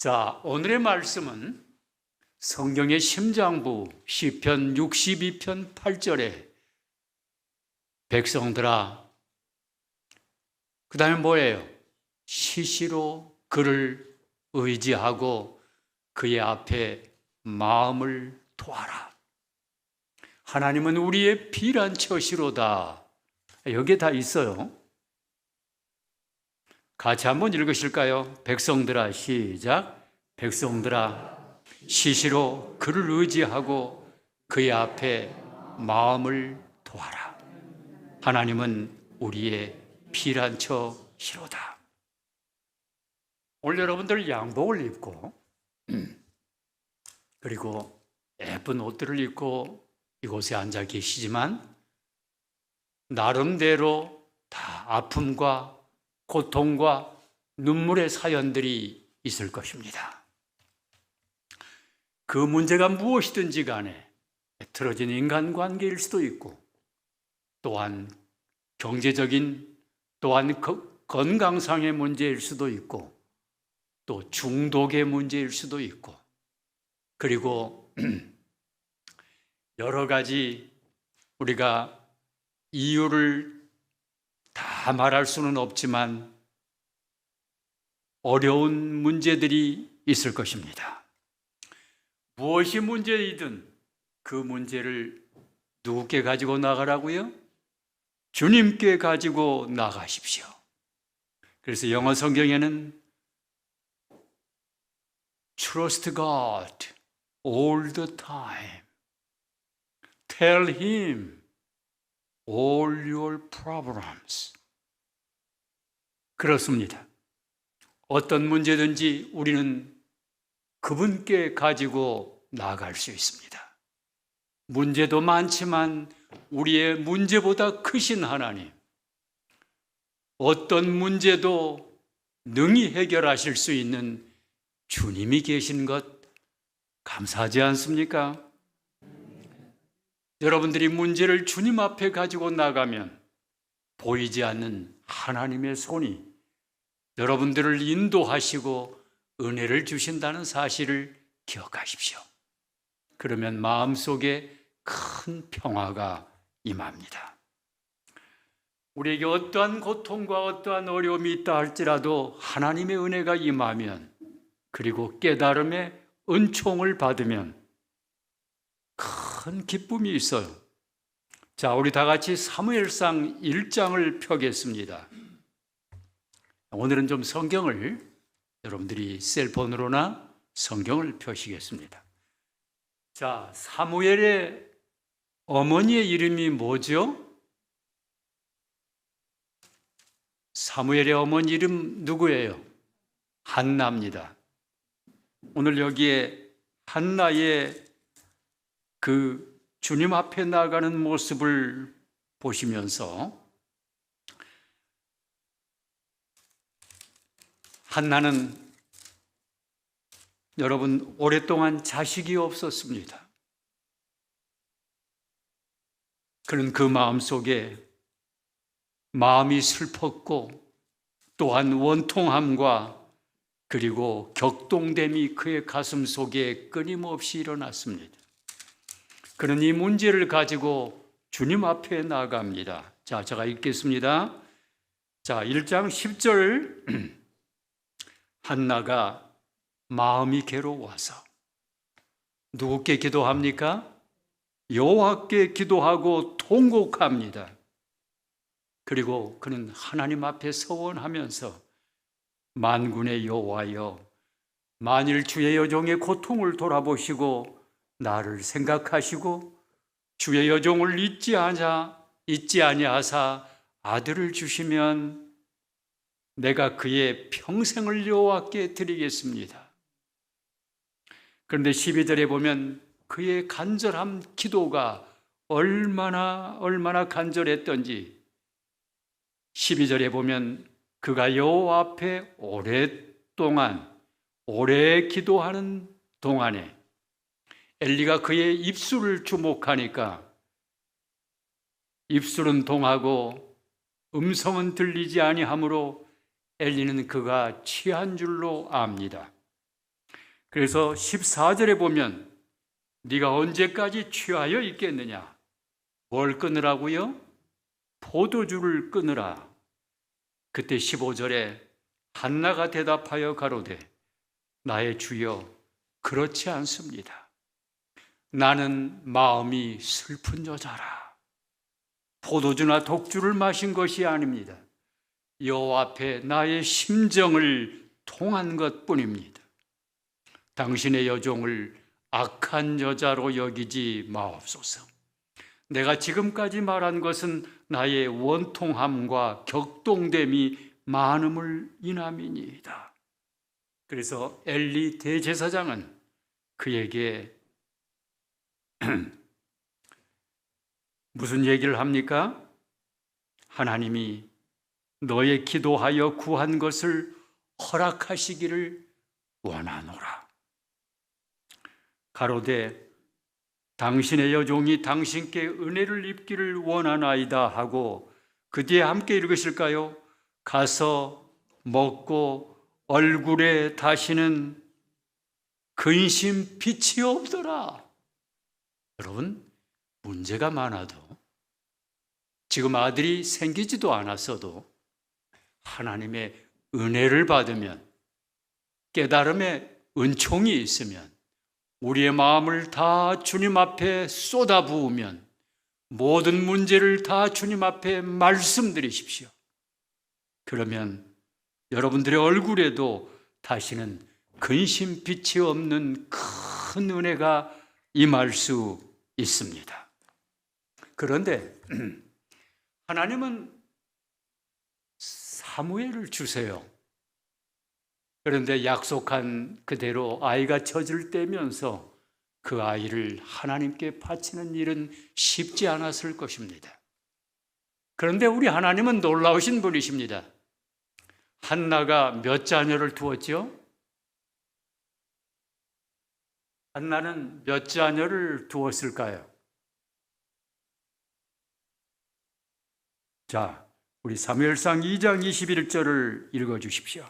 자, 오늘의 말씀은 성경의 심장부 시편 62편 8절에 백성들아, 그 다음에 뭐예요? 시시로 그를 의지하고 그의 앞에 마음을 토하라. 하나님은 우리의 피난처시로다. 여기에 다 있어요. 같이 한번 읽으실까요? 백성들아, 시작. 백성들아, 시시로 그를 의지하고 그의 앞에 마음을 토하라. 하나님은 우리의 피난처시로다. 오늘 여러분들 양복을 입고 그리고 예쁜 옷들을 입고 이곳에 앉아 계시지만 나름대로 다 아픔과 고통과 눈물의 사연들이 있을 것입니다. 그 문제가 무엇이든지 간에 틀어진 인간관계일 수도 있고, 또한 경제적인, 또한 건강상의 문제일 수도 있고, 또 중독의 문제일 수도 있고, 그리고 여러 가지 우리가 이유를 다 말할 수는 없지만 어려운 문제들이 있을 것입니다. 무엇이 문제이든 그 문제를 누구께 가지고 나가라고요? 주님께 가지고 나가십시오. 그래서 영어 성경에는 Trust God all the time. Tell Him all your problems. 그렇습니다. 어떤 문제든지 우리는 그분께 가지고 나아갈 수 있습니다. 문제도 많지만 우리의 문제보다 크신 하나님, 어떤 문제도 능히 해결하실 수 있는 주님이 계신 것 감사하지 않습니까? 여러분들이 문제를 주님 앞에 가지고 나가면 보이지 않는 하나님의 손이 여러분들을 인도하시고 은혜를 주신다는 사실을 기억하십시오. 그러면 마음속에 큰 평화가 임합니다. 우리에게 어떠한 고통과 어떠한 어려움이 있다 할지라도 하나님의 은혜가 임하면, 그리고 깨달음의 은총을 받으면 큰 기쁨이 있어요. 자, 우리 다 같이 사무엘상 1장을 펴겠습니다. 오늘은 좀 성경을, 여러분들이 셀폰으로나 성경을 펴시겠습니다. 자, 사무엘의 어머니의 이름이 뭐죠? 사무엘의 어머니 이름 누구예요? 한나입니다. 오늘 여기에 한나의 그 주님 앞에 나가는 모습을 보시면서 한나는 여러분 오랫동안 자식이 없었습니다. 그는 그 마음속에 마음이 슬펐고, 또한 원통함과 그리고 격동됨이 그의 가슴 속에 끊임없이 일어났습니다. 그는 이 문제를 가지고 주님 앞에 나아갑니다. 자, 제가 읽겠습니다. 자, 1장 10절. 한나가 마음이 괴로워서 누구께 기도합니까? 여호와께 기도하고 통곡합니다. 그리고 그는 하나님 앞에 서원하면서 만군의 여호와여, 만일 주의 여종의 고통을 돌아보시고 나를 생각하시고 주의 여종을 잊지 아니하사 아들을 주시면 내가 그의 평생을 여호와께 드리겠습니다. 그런데 12절에 보면 그의 간절한 기도가 얼마나 간절했던지, 12절에 보면 그가 여호와 앞에 오래 기도하는 동안에 엘리가 그의 입술을 주목하니까 입술은 동하고 음성은 들리지 아니하므로 엘리는 그가 취한 줄로 압니다. 그래서 14절에 보면 네가 언제까지 취하여 있겠느냐? 뭘 끊으라고요? 포도주를 끊으라. 그때 15절에 한나가 대답하여 가로되 나의 주여 그렇지 않습니다. 나는 마음이 슬픈 여자라. 포도주나 독주를 마신 것이 아닙니다. 여호와 앞에 나의 심정을 통한 것뿐입니다. 당신의 여종을 악한 여자로 여기지 마옵소서. 내가 지금까지 말한 것은 나의 원통함과 격동됨이 많음을 인함이니이다. 그래서 엘리 대제사장은 그에게 무슨 얘기를 합니까? 하나님이 너의 기도하여 구한 것을 허락하시기를 원하노라. 가로되 당신의 여종이 당신께 은혜를 입기를 원하나이다 하고 그 뒤에 함께 읽으실까요? 가서 먹고 얼굴에 다시는 근심 빛이 없더라. 여러분, 문제가 많아도 지금 아들이 생기지도 않았어도 하나님의 은혜를 받으면, 깨달음의 은총이 있으면, 우리의 마음을 다 주님 앞에 쏟아부으면 모든 문제를 다 주님 앞에 말씀드리십시오. 그러면 여러분들의 얼굴에도 다시는 근심 빛이 없는 큰 은혜가 임할 수 있습니다. 그런데 하나님은 사무엘을 주세요. 그런데 약속한 그대로 아이가 젖을 떼면서 그 아이를 하나님께 바치는 일은 쉽지 않았을 것입니다. 그런데 우리 하나님은 놀라우신 분이십니다. 한나가 몇 자녀를 두었죠? 한나는 몇 자녀를 두었을까요? 자, 우리 사무엘상 2장 21절을 읽어주십시오.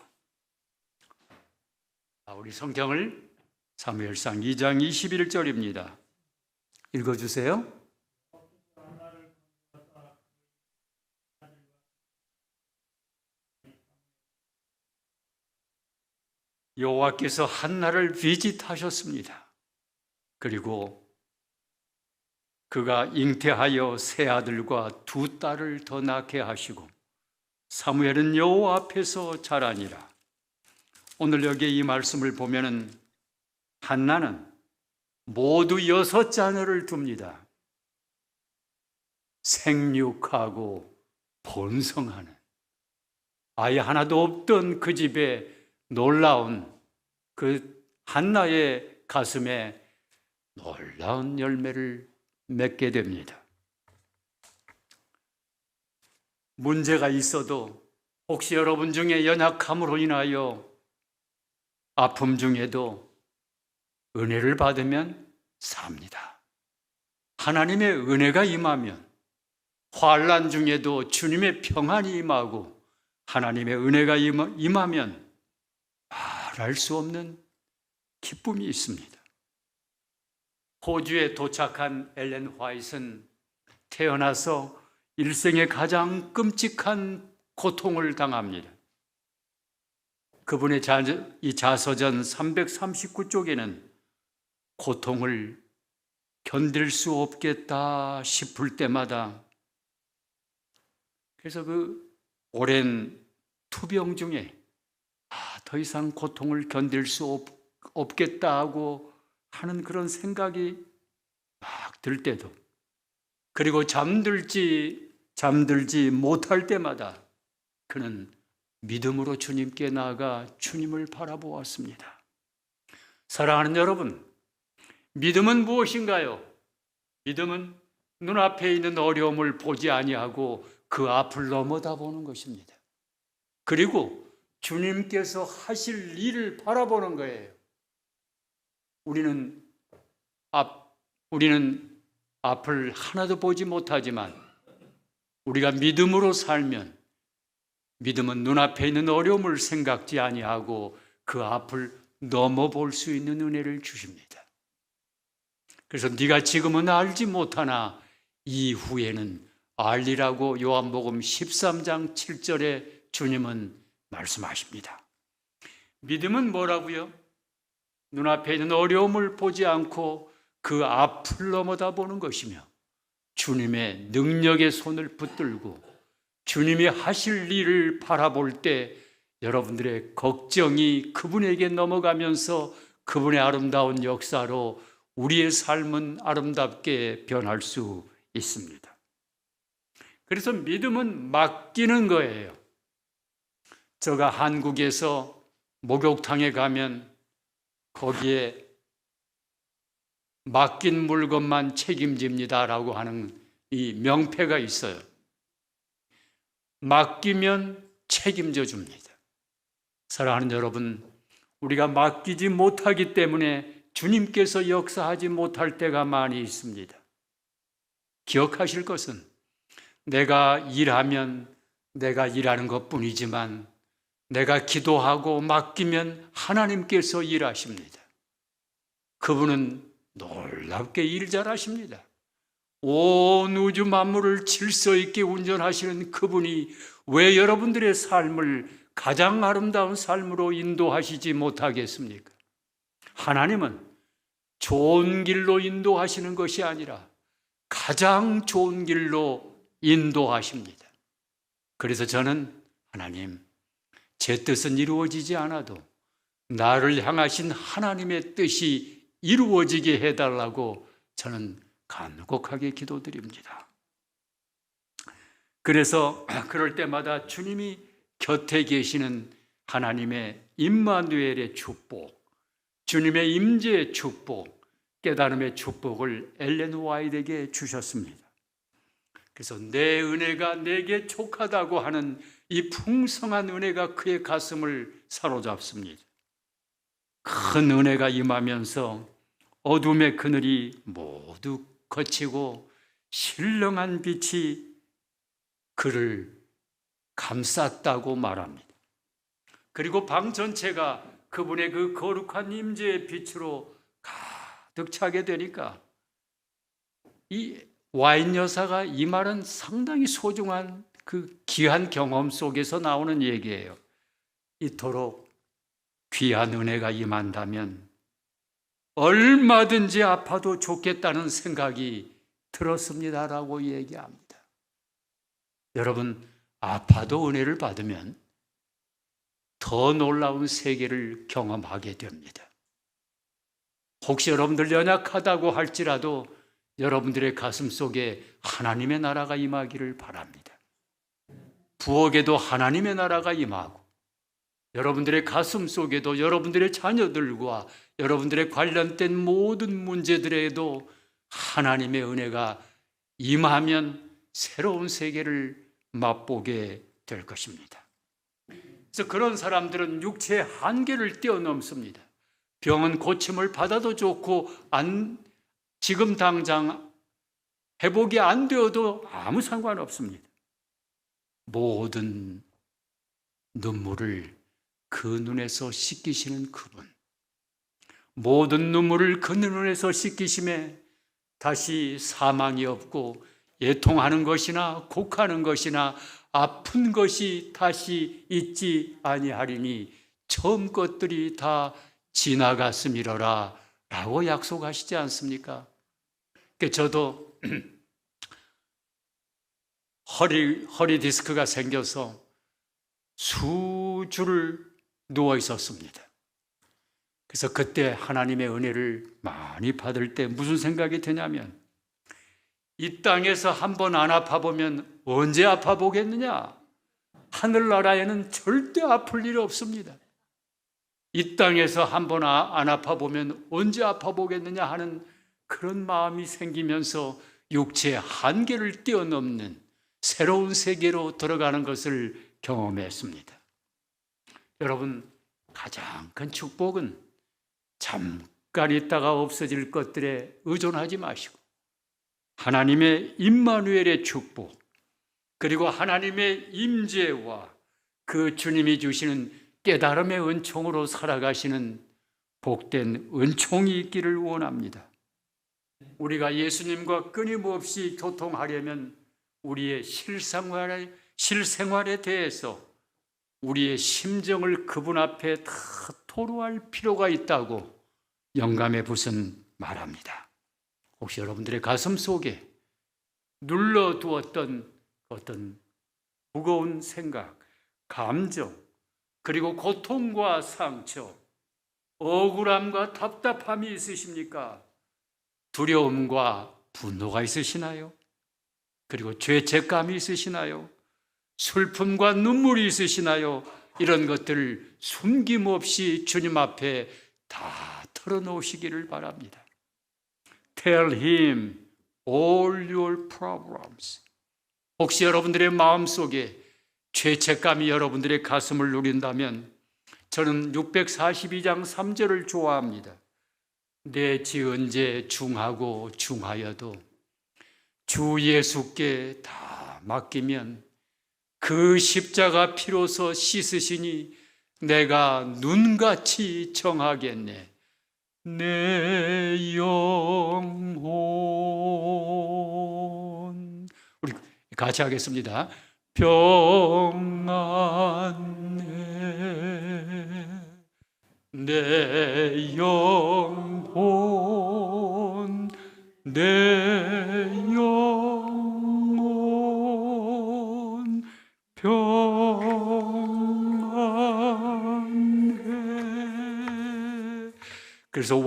우리 성경을 사무엘상 2장 21절입니다. 읽어주세요. 여호와께서 한나를 비짓하셨습니다. 그리고 그가 잉태하여 세 아들과 두 딸을 더 낳게 하시고 사무엘은 여호와 앞에서 자라니라. 오늘 여기 이 말씀을 보면은 한나는 모두 6자녀를 둡니다. 생육하고 번성하는, 아이 하나도 없던 그 집에 놀라운 그 한나의 가슴에 놀라운 열매를 맺게 됩니다. 문제가 있어도 혹시 여러분 중에 연약함으로 인하여 아픔 중에도 은혜를 받으면 삽니다. 하나님의 은혜가 임하면, 환난 중에도 주님의 평안이 임하고 하나님의 은혜가 임하면 말할 수 없는 기쁨이 있습니다. 호주에 도착한 엘렌 화이트는 태어나서 일생의 가장 끔찍한 고통을 당합니다. 그분의 이 자서전 339쪽에는 고통을 견딜 수 없겠다 싶을 때마다, 그래서 그 오랜 투병 중에 더 이상 고통을 견딜 수 없겠다 하고 하는 그런 생각이 막 들 때도, 그리고 잠들지 못할 때마다 그는 믿음으로 주님께 나아가 주님을 바라보았습니다. 사랑하는 여러분, 믿음은 무엇인가요? 믿음은 눈앞에 있는 어려움을 보지 아니하고 그 앞을 넘어다 보는 것입니다. 그리고 주님께서 하실 일을 바라보는 거예요. 우리는 앞을 하나도 보지 못하지만 우리가 믿음으로 살면, 믿음은 눈앞에 있는 어려움을 생각지 아니하고 그 앞을 넘어볼 수 있는 은혜를 주십니다. 그래서 네가 지금은 알지 못하나 이후에는 알리라고 요한복음 13장 7절에 주님은 말씀하십니다. 믿음은 뭐라고요? 눈앞에 있는 어려움을 보지 않고 그 앞을 넘어다 보는 것이며 주님의 능력의 손을 붙들고 주님이 하실 일을 바라볼 때 여러분들의 걱정이 그분에게 넘어가면서 그분의 아름다운 역사로 우리의 삶은 아름답게 변할 수 있습니다. 그래서 믿음은 맡기는 거예요. 제가 한국에서 목욕탕에 가면 거기에 맡긴 물건만 책임집니다라고 하는 이 명패가 있어요. 맡기면 책임져 줍니다. 사랑하는 여러분, 우리가 맡기지 못하기 때문에 주님께서 역사하지 못할 때가 많이 있습니다. 기억하실 것은 내가 일하면 내가 일하는 것뿐이지만 내가 기도하고 맡기면 하나님께서 일하십니다. 그분은 놀랍게 일 잘하십니다. 온 우주 만물을 질서 있게 운전하시는 그분이 왜 여러분들의 삶을 가장 아름다운 삶으로 인도하시지 못하겠습니까? 하나님은 좋은 길로 인도하시는 것이 아니라 가장 좋은 길로 인도하십니다. 그래서 저는 하나님, 제 뜻은 이루어지지 않아도 나를 향하신 하나님의 뜻이 이루어지게 해달라고 저는 간곡하게 기도드립니다. 그래서 그럴 때마다 주님이 곁에 계시는 하나님의 임마누엘의 축복, 주님의 임재의 축복, 깨달음의 축복을 엘렌 화이트에게 주셨습니다. 그래서 내 은혜가 내게 족하다고 하는 이 풍성한 은혜가 그의 가슴을 사로잡습니다. 큰 은혜가 임하면서 어둠의 그늘이 모두 거치고 신령한 빛이 그를 감쌌다고 말합니다. 그리고 방 전체가 그분의 그 거룩한 임재의 빛으로 가득 차게 되니까 이 와인 여사가 이 말은 상당히 소중한 그 귀한 경험 속에서 나오는 얘기예요. 이토록 귀한 은혜가 임한다면 얼마든지 아파도 좋겠다는 생각이 들었습니다라고 얘기합니다. 여러분, 아파도 은혜를 받으면 더 놀라운 세계를 경험하게 됩니다. 혹시 여러분들 연약하다고 할지라도 여러분들의 가슴 속에 하나님의 나라가 임하기를 바랍니다. 부엌에도 하나님의 나라가 임하고 여러분들의 가슴 속에도 여러분들의 자녀들과 여러분들의 관련된 모든 문제들에도 하나님의 은혜가 임하면 새로운 세계를 맛보게 될 것입니다. 그래서 그런 사람들은 육체의 한계를 뛰어넘습니다. 병은 고침을 받아도 좋고 지금 당장 회복이 안 되어도 아무 상관없습니다. 모든 눈물을 그 눈에서 씻기시는 그분, 모든 눈물을 그 눈에서 씻기심에 다시 사망이 없고 애통하는 것이나 곡하는 것이나 아픈 것이 다시 있지 아니하리니 처음 것들이 다 지나갔음이로라 라고 약속하시지 않습니까? 저도 허리 디스크가 생겨서 수주를 누워 있었습니다. 그래서 그때 하나님의 은혜를 많이 받을 때 무슨 생각이 드냐면 이 땅에서 한번 안 아파보면 언제 아파보겠느냐? 하늘나라에는 절대 아플 일이 없습니다. 이 땅에서 한번 안 아파보면 언제 아파보겠느냐 하는 그런 마음이 생기면서 육체의 한계를 뛰어넘는 새로운 세계로 들어가는 것을 경험했습니다. 여러분, 가장 큰 축복은 잠깐 있다가 없어질 것들에 의존하지 마시고 하나님의 임마누엘의 축복, 그리고 하나님의 임재와 그 주님이 주시는 깨달음의 은총으로 살아가시는 복된 은총이 있기를 원합니다. 우리가 예수님과 끊임없이 교통하려면 우리의 실생활에 대해서 우리의 심정을 그분 앞에 다 토로할 필요가 있다고 영감의 붓은 말합니다. 혹시 여러분들의 가슴 속에 눌러두었던 어떤 무거운 생각, 감정, 그리고 고통과 상처, 억울함과 답답함이 있으십니까? 두려움과 분노가 있으시나요? 그리고 죄책감이 있으시나요? 슬픔과 눈물이 있으시나요? 이런 것들을 숨김없이 주님 앞에 다 털어놓으시기를 바랍니다. Tell him all your problems. 혹시 여러분들의 마음속에 죄책감이 여러분들의 가슴을 누린다면 저는 642장 3절을 좋아합니다. 내 지은 죄 중하고 중하여도 주 예수께 다 맡기면 그 십자가 피로서 씻으시니 내가 눈같이 정하겠네. 내 영혼. 우리 같이 하겠습니다. 평안해 내 영혼 내 영혼 평안해. 그래서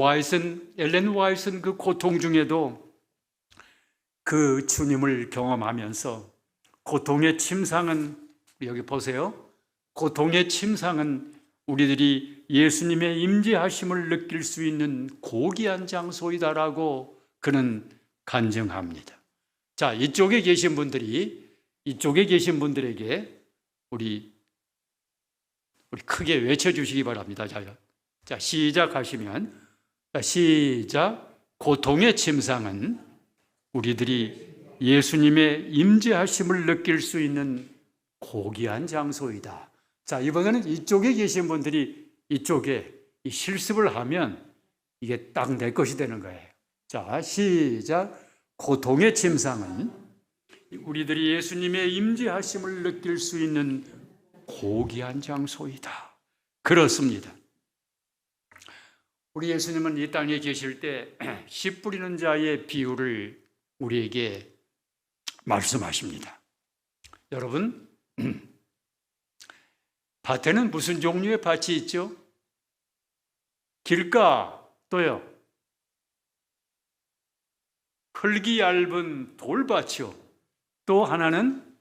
엘렌 와이슨 그 고통 중에도 그 주님을 경험하면서 고통의 침상은, 여기 보세요. 고통의 침상은 우리들이 예수님의 임재하심을 느낄 수 있는 고귀한 장소이다라고 그는 간증합니다. 자, 이쪽에 계신 분들에게 우리 크게 외쳐주시기 바랍니다. 자, 시작하시면, 시작. 고통의 침상은 우리들이 예수님의 임재하심을 느낄 수 있는 고귀한 장소이다. 자, 이번에는 이쪽에 계신 분들이 이쪽에 이 실습을 하면 이게 딱 내 것이 되는 거예요. 자, 시작. 고통의 침상은 우리들이 예수님의 임재하심을 느낄 수 있는 고귀한 장소이다. 그렇습니다. 우리 예수님은 이 땅에 계실 때 씨 뿌리는 자의 비유를 우리에게 말씀하십니다. 여러분, 밭에는 무슨 종류의 밭이 있죠? 길가, 또요 흙이 얇은 돌밭이요. 또 하나는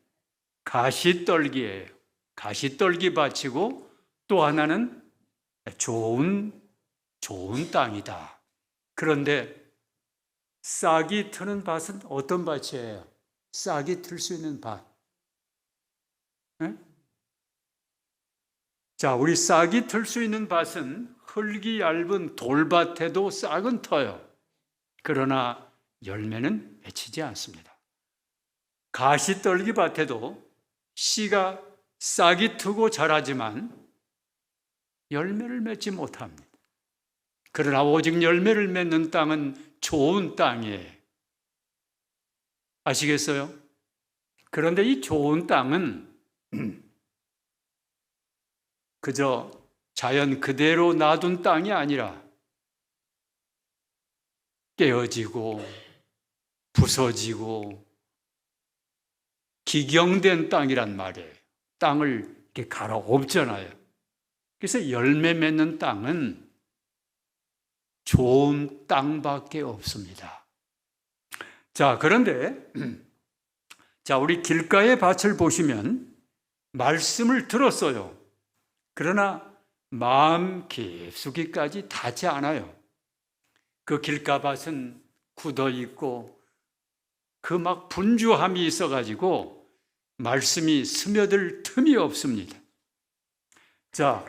가시떨기예요. 가시떨기 밭이고 또 하나는 좋은 땅이다. 그런데 싹이 트는 밭은 어떤 밭이에요? 싹이 틀 수 있는 밭. 네? 자, 우리 싹이 틀 수 있는 밭은 흙이 얇은 돌밭에도 싹은 터요. 그러나 열매는 맺히지 않습니다. 가시떨기 밭에도 씨가 싹이 트고 자라지만 열매를 맺지 못합니다. 그러나 오직 열매를 맺는 땅은 좋은 땅이에요. 아시겠어요? 그런데 이 좋은 땅은 그저 자연 그대로 놔둔 땅이 아니라 깨어지고 부서지고 기경된 땅이란 말이에요. 땅을 이렇게 갈아엎잖아요. 그래서 열매 맺는 땅은 좋은 땅밖에 없습니다. 자, 그런데 자, 우리 길가의 밭을 보시면 말씀을 들었어요. 그러나 마음 깊숙이까지 닿지 않아요. 그 길가밭은 굳어 있고 그 막 분주함이 있어가지고 말씀이 스며들 틈이 없습니다. 자,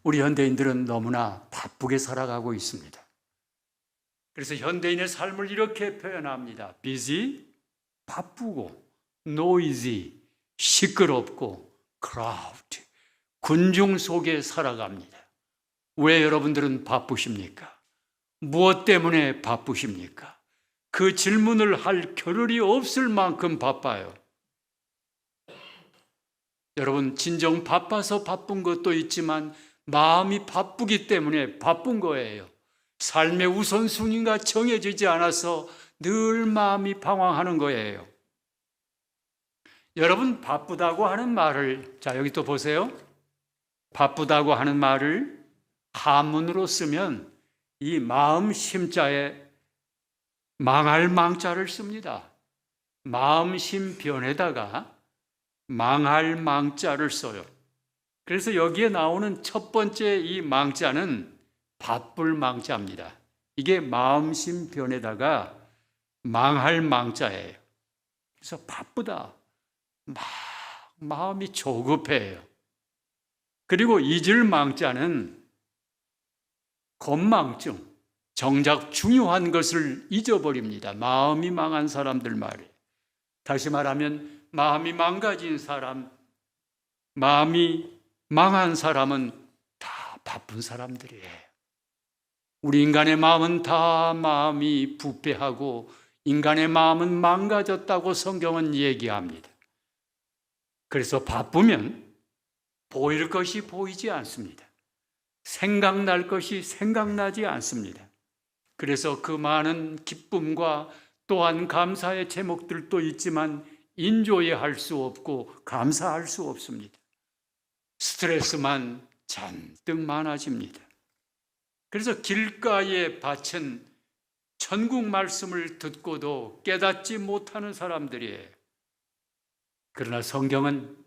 우리 현대인들은 너무나 바쁘게 살아가고 있습니다. 그래서 현대인의 삶을 이렇게 표현합니다. busy, 바쁘고, noisy, 시끄럽고, crowd, 군중 속에 살아갑니다. 왜 여러분들은 바쁘십니까? 무엇 때문에 바쁘십니까? 그 질문을 할 겨를이 없을 만큼 바빠요. 여러분, 진정 바빠서 바쁜 것도 있지만 마음이 바쁘기 때문에 바쁜 거예요. 삶의 우선순위가 정해지지 않아서 늘 마음이 방황하는 거예요. 여러분, 바쁘다고 하는 말을, 자, 여기 또 보세요. 바쁘다고 하는 말을 한문으로 쓰면 이 마음 심자에 망할 망자를 씁니다. 마음심 변에다가 망할 망자를 써요. 그래서 여기에 나오는 첫 번째 이 망자는 바쁠 망자입니다. 이게 마음심 변에다가 망할 망자예요. 그래서 바쁘다. 마음이 조급해요. 그리고 잊을 망자는 건망증, 정작 중요한 것을 잊어버립니다. 마음이 망한 사람들 말이에요. 다시 말하면 마음이 망가진 사람, 마음이 망한 사람은 다 바쁜 사람들이에요. 우리 인간의 마음은 다 마음이 부패하고 인간의 마음은 망가졌다고 성경은 얘기합니다. 그래서 바쁘면 보일 것이 보이지 않습니다. 생각날 것이 생각나지 않습니다. 그래서 그 많은 기쁨과 또한 감사의 제목들도 있지만 인조해할 수 없고 감사할 수 없습니다. 스트레스만 잔뜩 많아집니다. 그래서 길가의 밭은 천국 말씀을 듣고도 깨닫지 못하는 사람들이에요. 그러나 성경은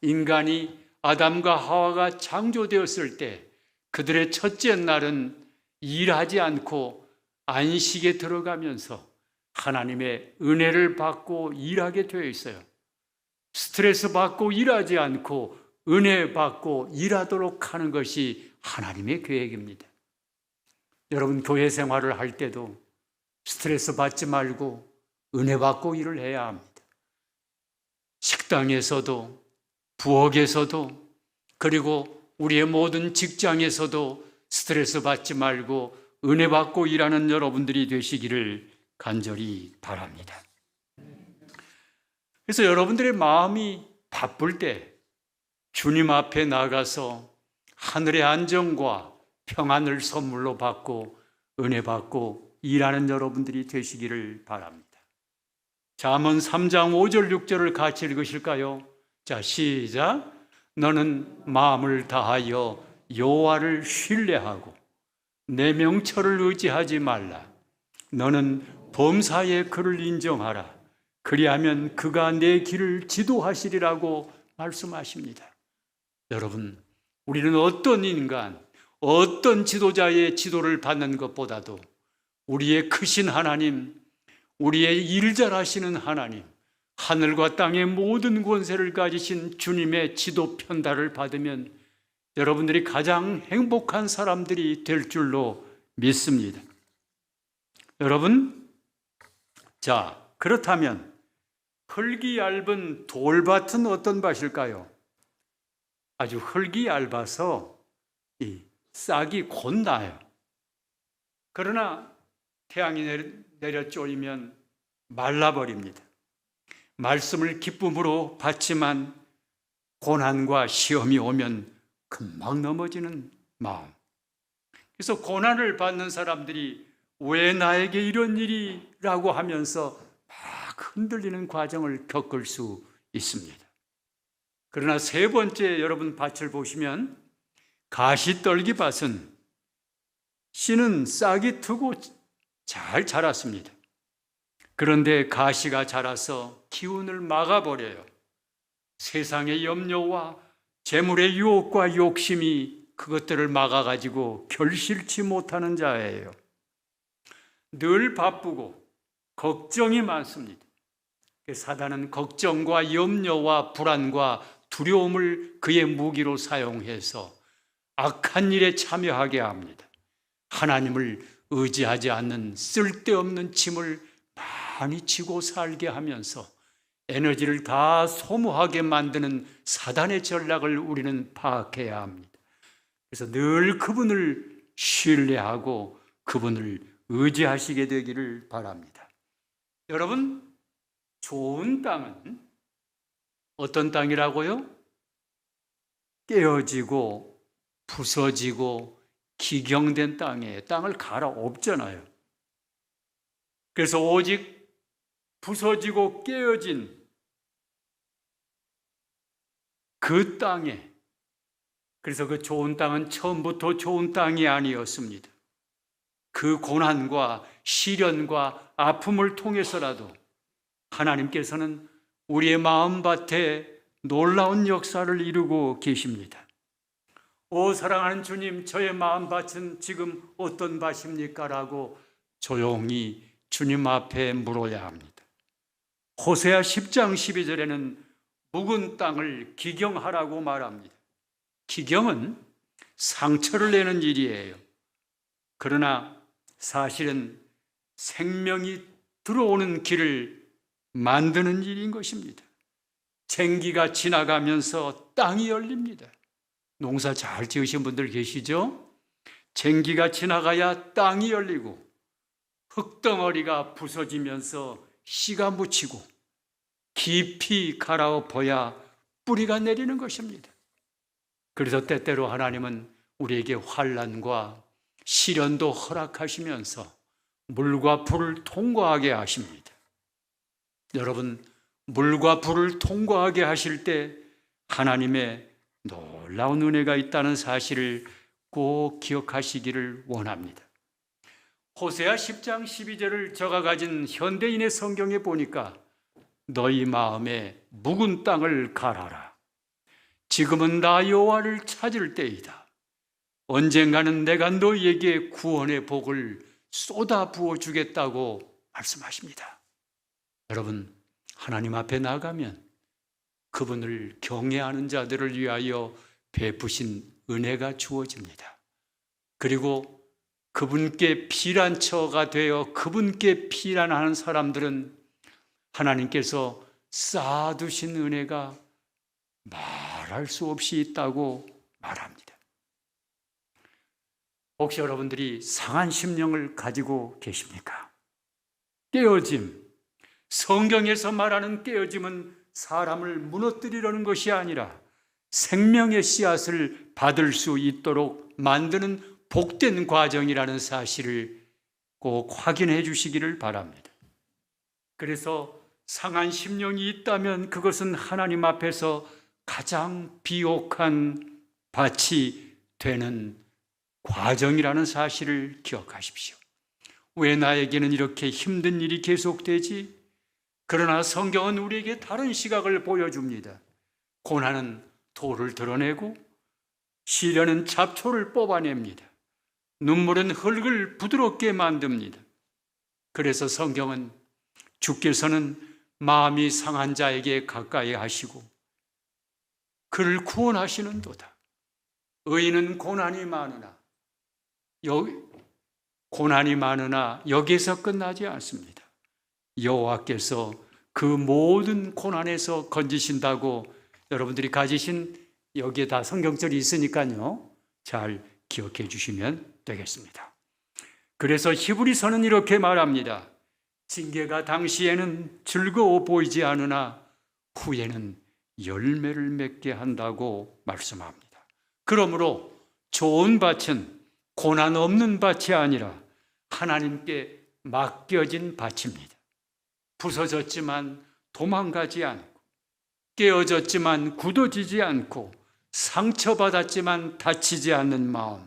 인간이 아담과 하와가 창조되었을 때 그들의 첫째 날은 일하지 않고 안식에 들어가면서 하나님의 은혜를 받고 일하게 되어 있어요. 스트레스 받고 일하지 않고 은혜 받고 일하도록 하는 것이 하나님의 계획입니다. 여러분, 교회 생활을 할 때도 스트레스 받지 말고 은혜 받고 일을 해야 합니다. 식당에서도 부엌에서도 그리고 우리의 모든 직장에서도 스트레스 받지 말고 은혜 받고 일하는 여러분들이 되시기를 간절히 바랍니다. 그래서 여러분들의 마음이 바쁠 때 주님 앞에 나가서 하늘의 안정과 평안을 선물로 받고 은혜 받고 일하는 여러분들이 되시기를 바랍니다. 잠언 3장 5절 6절을 같이 읽으실까요? 자, 시작. 너는 마음을 다하여 여호와를 신뢰하고 내 명철을 의지하지 말라. 너는 범사에 그를 인정하라. 그리하면 그가 내 길을 지도하시리라고 말씀하십니다. 여러분, 우리는 어떤 인간, 어떤 지도자의 지도를 받는 것보다도 우리의 크신 하나님, 우리의 일 잘하시는 하나님, 하늘과 땅의 모든 권세를 가지신 주님의 지도 편달을 받으면 여러분들이 가장 행복한 사람들이 될 줄로 믿습니다. 여러분, 자, 그렇다면 흙이 얇은 돌밭은 어떤 밭일까요? 아주 흙이 얇아서 이 싹이 곧 나요. 그러나 태양이 내려 쪼이면 말라버립니다. 말씀을 기쁨으로 받지만 고난과 시험이 오면 금방 넘어지는 마음. 그래서 고난을 받는 사람들이 왜 나에게 이런 일이라고 하면서 막 흔들리는 과정을 겪을 수 있습니다. 그러나 세 번째 여러분 밭을 보시면 가시떨기 밭은 씨는 싹이 트고 잘 자랐습니다. 그런데 가시가 자라서 기운을 막아버려요. 세상의 염려와 재물의 유혹과 욕심이 그것들을 막아가지고 결실치 못하는 자예요. 늘 바쁘고 걱정이 많습니다. 사단은 걱정과 염려와 불안과 두려움을 그의 무기로 사용해서 악한 일에 참여하게 합니다. 하나님을 의지하지 않는 쓸데없는 짐을 많이 지고 살게 하면서 에너지를 다 소모하게 만드는 사단의 전략을 우리는 파악해야 합니다. 그래서 늘 그분을 신뢰하고 그분을 의지하시게 되기를 바랍니다. 여러분, 좋은 땅은 어떤 땅이라고요? 깨어지고 부서지고 기경된 땅을 갈아엎잖아요. 그래서 오직 부서지고 깨어진 그 땅에, 그래서 그 좋은 땅은 처음부터 좋은 땅이 아니었습니다. 그 고난과 시련과 아픔을 통해서라도 하나님께서는 우리의 마음밭에 놀라운 역사를 이루고 계십니다. 오 사랑하는 주님, 저의 마음밭은 지금 어떤 밭입니까? 라고 조용히 주님 앞에 물어야 합니다. 호세아 10장 12절에는 묵은 땅을 기경하라고 말합니다. 기경은 상처를 내는 일이에요. 그러나 사실은 생명이 들어오는 길을 만드는 일인 것입니다. 쟁기가 지나가면서 땅이 열립니다. 농사 잘 지으신 분들 계시죠? 쟁기가 지나가야 땅이 열리고 흙덩어리가 부서지면서 씨가 묻히고 깊이 갈아엎어야 뿌리가 내리는 것입니다. 그래서 때때로 하나님은 우리에게 환난과 시련도 허락하시면서 물과 불을 통과하게 하십니다. 여러분, 물과 불을 통과하게 하실 때 하나님의 놀라운 은혜가 있다는 사실을 꼭 기억하시기를 원합니다. 호세아 10장 12절을 저가 가진 현대인의 성경에 보니까 너희 마음에 묵은 땅을 갈아라. 지금은 나 여호와를 찾을 때이다. 언젠가는 내가 너희에게 구원의 복을 쏟아 부어 주겠다고 말씀하십니다. 여러분, 하나님 앞에 나가면 그분을 경외하는 자들을 위하여 베푸신 은혜가 주어집니다. 그리고 그분께 피난처가 되어 그분께 피난하는 사람들은 하나님께서 쌓아두신 은혜가 말할 수 없이 있다고 말합니다. 혹시 여러분들이 상한 심령을 가지고 계십니까? 깨어짐, 성경에서 말하는 깨어짐은 사람을 무너뜨리려는 것이 아니라 생명의 씨앗을 받을 수 있도록 만드는 복된 과정이라는 사실을 꼭 확인해 주시기를 바랍니다. 그래서 상한 심령이 있다면 그것은 하나님 앞에서 가장 비옥한 밭이 되는 과정이라는 사실을 기억하십시오. 왜 나에게는 이렇게 힘든 일이 계속되지? 그러나 성경은 우리에게 다른 시각을 보여줍니다. 고난은 돌을 드러내고 시련은 잡초를 뽑아냅니다. 눈물은 흙을 부드럽게 만듭니다. 그래서 성경은 주께서는 마음이 상한 자에게 가까이 하시고 그를 구원하시는도다. 의인은 고난이 많으나 여기에서 끝나지 않습니다. 여호와께서 그 모든 고난에서 건지신다고 여러분들이 가지신 여기에 다 성경절이 있으니까요. 잘 기억해 주시면 되겠습니다. 그래서 히브리서는 이렇게 말합니다. 징계가 당시에는 즐거워 보이지 않으나 후에는 열매를 맺게 한다고 말씀합니다. 그러므로 좋은 밭은 고난 없는 밭이 아니라 하나님께 맡겨진 밭입니다. 부서졌지만 도망가지 않고 깨어졌지만 굳어지지 않고 상처받았지만 다치지 않는 마음,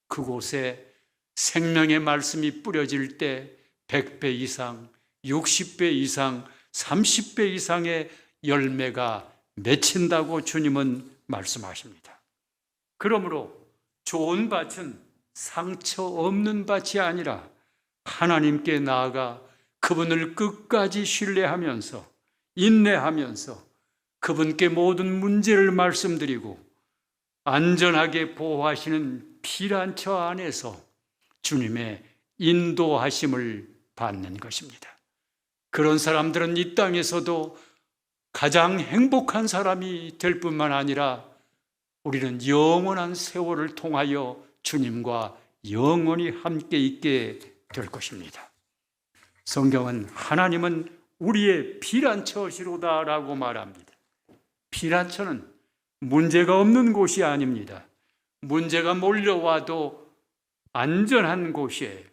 그곳에 생명의 말씀이 뿌려질 때 100배 이상, 60배 이상, 30배 이상의 열매가 맺힌다고 주님은 말씀하십니다. 그러므로 좋은 밭은 상처 없는 밭이 아니라 하나님께 나아가 그분을 끝까지 신뢰하면서 인내하면서 그분께 모든 문제를 말씀드리고 안전하게 보호하시는 피난처 안에서 주님의 인도하심을 받는 것입니다. 그런 사람들은 이 땅에서도 가장 행복한 사람이 될 뿐만 아니라 우리는 영원한 세월을 통하여 주님과 영원히 함께 있게 될 것입니다. 성경은 하나님은 우리의 피난처시로다라고 말합니다. 피난처는 문제가 없는 곳이 아닙니다. 문제가 몰려와도 안전한 곳이에요.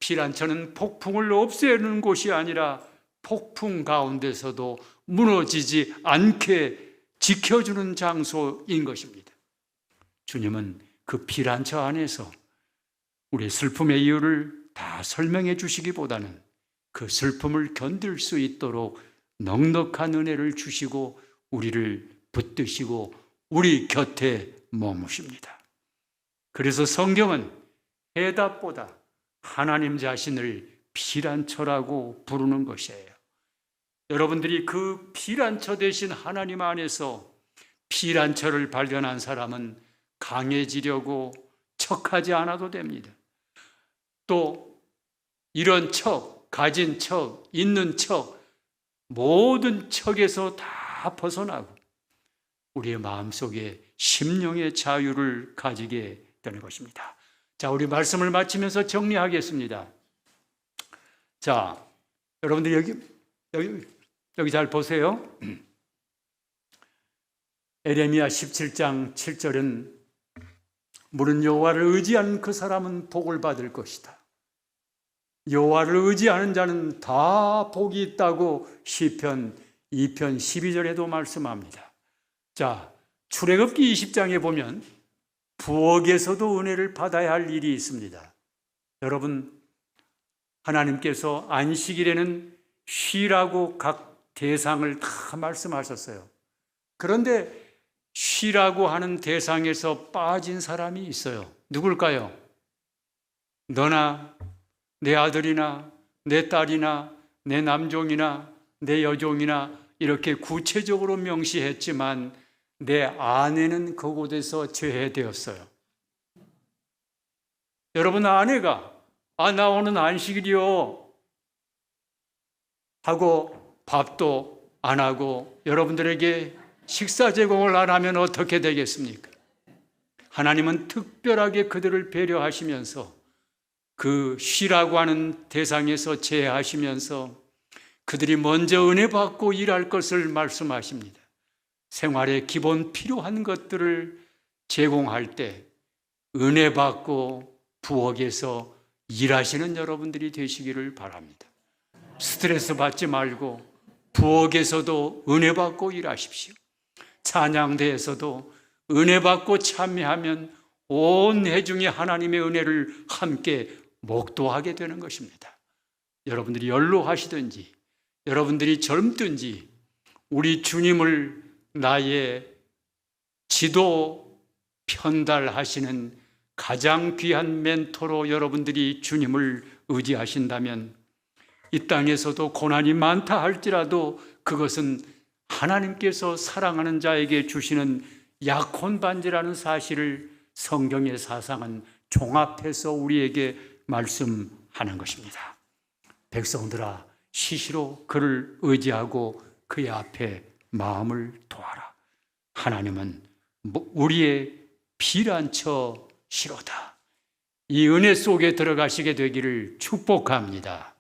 피난처는 폭풍을 없애는 곳이 아니라 폭풍 가운데서도 무너지지 않게 지켜주는 장소인 것입니다. 주님은 그 피난처 안에서 우리의 슬픔의 이유를 다 설명해 주시기보다는 그 슬픔을 견딜 수 있도록 넉넉한 은혜를 주시고 우리를 붙드시고 우리 곁에 머무십니다. 그래서 성경은 해답보다 하나님 자신을 피난처라고 부르는 것이에요. 여러분들이 그 피난처 되신 하나님 안에서 피난처를 발견한 사람은 강해지려고 척하지 않아도 됩니다. 또 이런 척, 가진 척, 있는 척, 모든 척에서 다 벗어나고 우리의 마음속에 심령의 자유를 가지게 되는 것입니다. 자, 우리 말씀을 마치면서 정리하겠습니다. 자, 여러분들 여기 잘 보세요. 에레미야 17장 7절은 물은 여호와를 의지하는 그 사람은 복을 받을 것이다. 여호와를 의지하는 자는 다 복이 있다고 시편 2편 12절에도 말씀합니다. 자, 출애굽기 20장에 보면 부엌에서도 은혜를 받아야 할 일이 있습니다. 여러분, 하나님께서 안식일에는 쉬라고 각 대상을 다 말씀하셨어요. 그런데 쉬라고 하는 대상에서 빠진 사람이 있어요. 누굴까요? 너나 내 아들이나 내 딸이나 내 남종이나 내 여종이나 이렇게 구체적으로 명시했지만 내 아내는 그곳에서 제외되었어요. 여러분, 아내가 나 오늘 안식일이요 하고 밥도 안 하고 여러분들에게 식사 제공을 안 하면 어떻게 되겠습니까? 하나님은 특별하게 그들을 배려하시면서 그 쉬라고 하는 대상에서 제하시면서 그들이 먼저 은혜 받고 일할 것을 말씀하십니다. 생활에 기본 필요한 것들을 제공할 때 은혜 받고 부엌에서 일하시는 여러분들이 되시기를 바랍니다. 스트레스 받지 말고 부엌에서도 은혜 받고 일하십시오. 찬양대에서도 은혜 받고 참여하면 온 회중이 하나님의 은혜를 함께 목도하게 되는 것입니다. 여러분들이 연로하시든지 여러분들이 젊든지 우리 주님을 나의 지도 편달하시는 가장 귀한 멘토로 여러분들이 주님을 의지하신다면 이 땅에서도 고난이 많다 할지라도 그것은 하나님께서 사랑하는 자에게 주시는 약혼 반지라는 사실을 성경의 사상은 종합해서 우리에게 말씀하는 것입니다. 백성들아, 시시로 그를 의지하고 그의 앞에 마음을 도하라. 하나님은 우리의 피난처시로다. 이 은혜 속에 들어가시게 되기를 축복합니다.